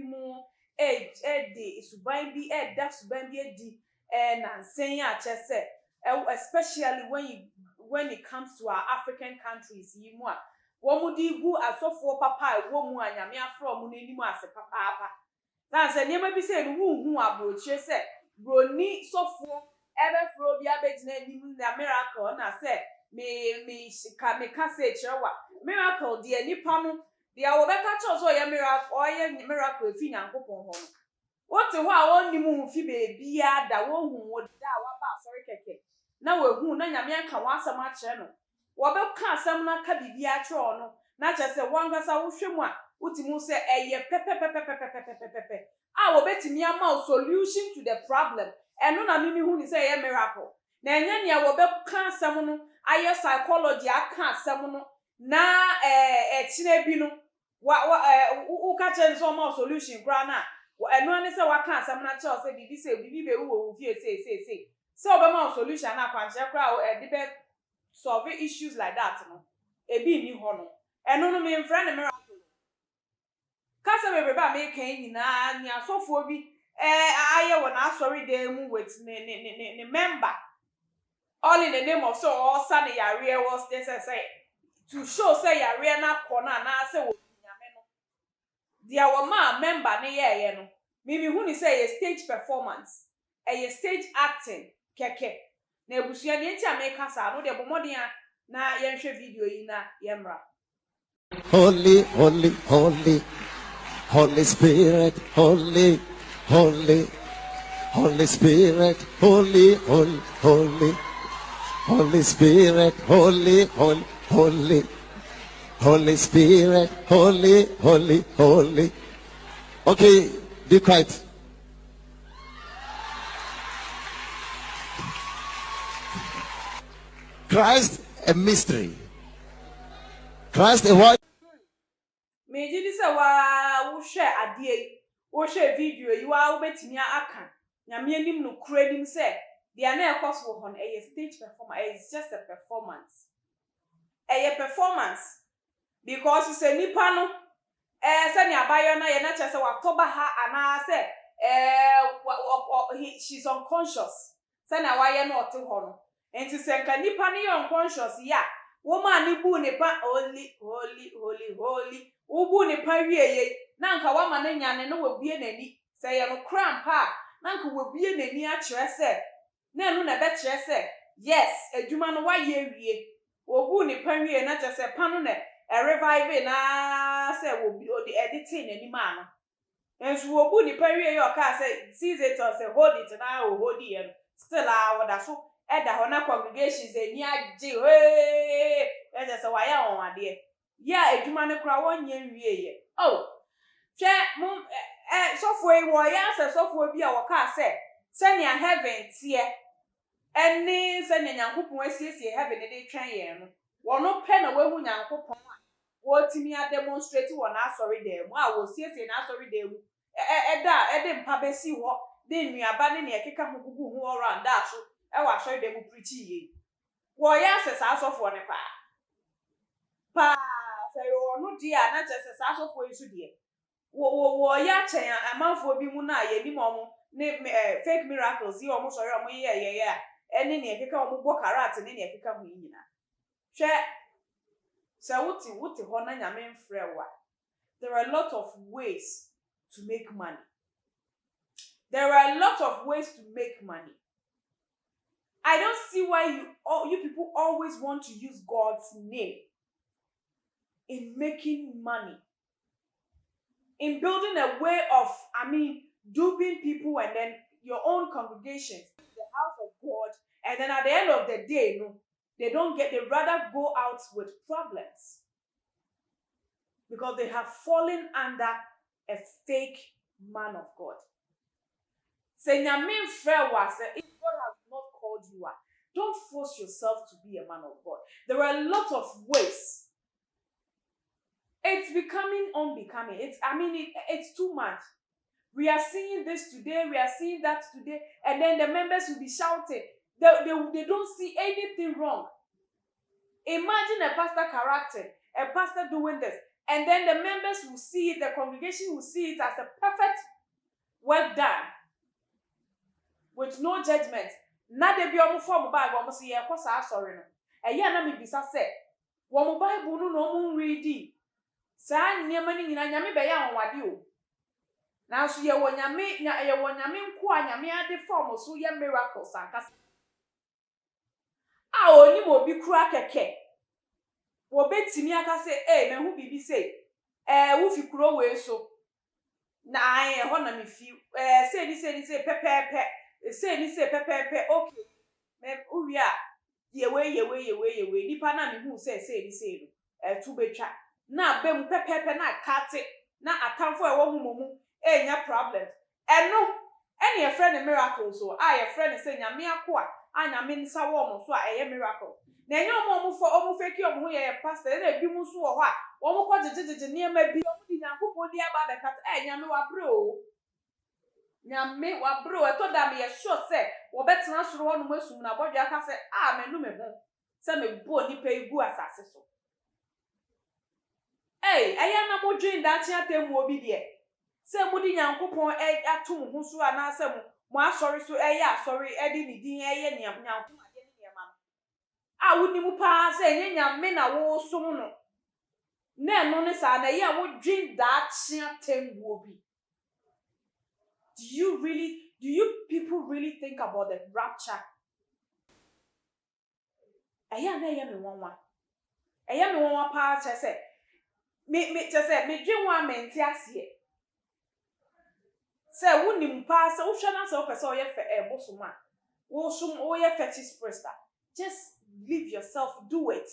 mu di suban bi da suban bi edi na nsen a chese especially when it comes to our African countries yi mu a wo mu di gu asofo papa wo mu anyame afro mu n'animu ase papa apa na se niema bi se no hu abrochie se broni sofo ebe fro bi abegina animu na miracle na se me ka se chirewa miracle de nipa no de awobeka cho so ya miracle fi nyankopon ho no wote ho a wonimu fi bebi ada wo hu wo da wa ba sorry keke na we hu na nyame anka wa asam a chire no wo be ka asam na ka bibi a chire no na che se wangasa wo hwemu a utimu se eye pepe a wo betimi ama solution to the problem eno na mimi hu ni se eye miracle na enya ne wo be ka asam no aye psychology aka asam no na chine bi no wo ka che nso ma solution kra na eno ani se waka asam na che o se bibi be wo fie say so be ma solution na kwanche kra de be solve issues like that no ebi ni ho no eno no me mfra ne miracle kasa be ba me kan nyina ni asofo bi aye wo na sorry dey mu with ne member all in the name of so all san yare was this say to show say yare na kona na say wo nyame no dia wo ma member ne ye no mimi hu ni say a stage performance a stage acting keke na ebusua ne nti ameka sa no de bomodin na yenhwe video yi na yemra Holy, holy, holy, Holy Spirit, holy, holy, Holy Spirit, holy, holy, holy, Holy Spirit, holy, holy, holy, Holy Spirit, holy, holy, holy. Okay, be quiet. Christ a mystery. Christ a what? me ji di se wa wo hwe ade wo hwe video yi wa wo betimi aka nyame anim no kura nim se dia na ekoso ho no stage performance it's just a performance performance because say nipa no se ni abayo na ye na che se wa toba ha ana se she's unconscious se na wa ye na ote ho no enti se nka nipa ni unconscious ya woman ni bu ne pa holy holy holy holy ubu ne pa wieye na nka wa ma na nyane na wabie nani se ye no cramp a na nka wabie nani a kire se na enu na be kire se yes adwuma no wa ye wie obu ne pa wie na che se pa no na revive na se wobi o the editing nani ma no enso obu ne pa wie yo ka se seize it or say hold it na o hold it still a woda so eda ho na congregations eni age eje se wa ya won ade ya edwuma ne kura wonye wieye oh hwe mum sofo e wo ya se sofo bi a wo ka se nia heaven tie eni se nia nyankopon asiesie heaven de twan ye no wono pe na wahu nyankopon a wo timi a demonstrate wo na asori dem a wo siesie na asori dem ede mpa besi ho de nnuaba ne ne keka ho gugu ho around aso e wa asori dem preach ye wo ya se sa sofo ne pa say onu dia na che se sa sofo isu die wo ya chen amanfo bi mu na ye ni mo ne fake miracles yi omo sori omo ye eni ne ekeka omo gbo karat ne ekeka ho nyina hwe se wuti ho na nyame mfre wa there are a lot of ways to make money. There are a lot of ways to make money. I don't see why you people always want to use God's name in making money, in building a way of, duping people and then your own congregations, the house of God, and then at the end of the day, they rather go out with problems because they have fallen under a fake man of God. Say, if God has not called you, don't force yourself to be a man of God. There are a lot of ways. It's becoming unbecoming. It's too much. We are seeing this today, we are seeing that today, and then the members will be shouting. They don't see anything wrong. Imagine a pastor character, a pastor doing this. And then the members will see it, the congregation will see it as a perfect work done with no judgment. Na de bi omo form Bible omo say ye kwasa asori no. Eye na me bisa say, wo mo Bible no no mo read. Saa nyema ni nyina nyame be ya anwade o. Na so ye wo nyame nko a nyame ade form so ye miracles ankasa. A oni mo bi kura keke. Wo betimi aka say, me hu bibi say, wo fi kuro we so. Na aye ho na me fi. Say ni pepepe. Say ni say pepepe. Okay. Me uwi a ye we nipa na me hu say ni no. Tu betwa. Na bem pepepe na kate na atamfo e wo humomu enya problem. Eno ene ye friend miracle so. Ye friend say nyame akoa. Anyame nsa wo mo so a eye miracle. Na enye omo feki omo ye pastor na bi mu so wo ho a omo ko jejeje niema bi omo di nyankopon di aba be kat nyame wa bre o. Nyame wa bre o to da me ye sure say wo betena soro wo no masum na bodwa aka say me no me ho say me bo ni pe igu asase so. Aya na mo dream da chia temu obi de. Say mo di nyankopon atum ho so ana say mo asori so asori edi ni din nyankopon ade ni niema. Woni mu pa say nye nyame na wo som no. Na eno ne sa na ye wo dream da chia temu obi. Do you people really think about the rapture? Aya na ye me wonwa. Aya me wonwa pa che say me just say me dream one menti ase. Say wonim pa say wo hwe na say wo pese wo ye fe bosoma. Wo sum wo ye fetish priester. Just leave yourself, do it.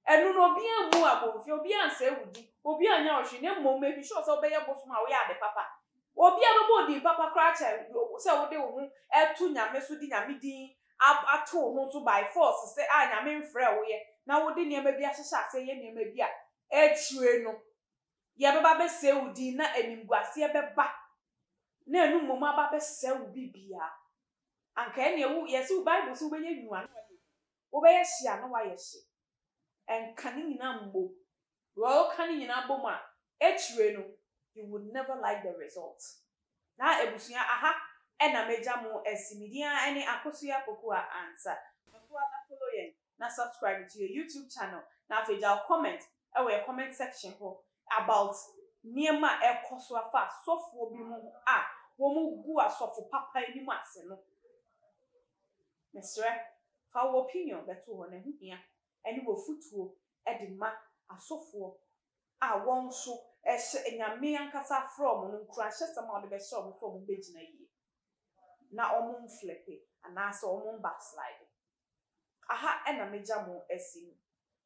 Enu no obi amu abonfi, obi anse wudi, obi anya ohwe ne mom make sure say obeye bosoma wo ya de papa. Obi abebo di papa crash say wo de wo hu etu nyame so di nyame din ato wo so by force say nyame mfrɛ wo ye. Na wo de niema bi ahyehye ase ye niema bi a etue no ye baba be se wudi na animguase ye beba na enu mom aba be se wo bibia anka ene ye yes wo Bible so benye nwa wo be ye hia na wa ye hye enka ni nyina mbo wo ka ni nyina bom a etue no you would never like the result. Na ebusua ena meja mo esimidia ene akosua kokua answer. Before na follow yen na subscribe to your YouTube channel. Na feja comment your comment section about niema ekoso afa sofo bi mu wo mu gu asofo papa ni mu ase no. Mesre fa wo opinion beto ho na hia ene wo futuo edima asofo won so nyame ankasa from no nkura hyesem a de be show from begina yie na omum flippe ana so omum backslide ena meja mo esim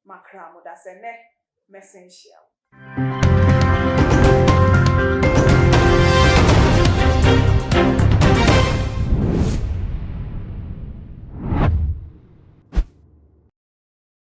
makra mo da se ne messengership.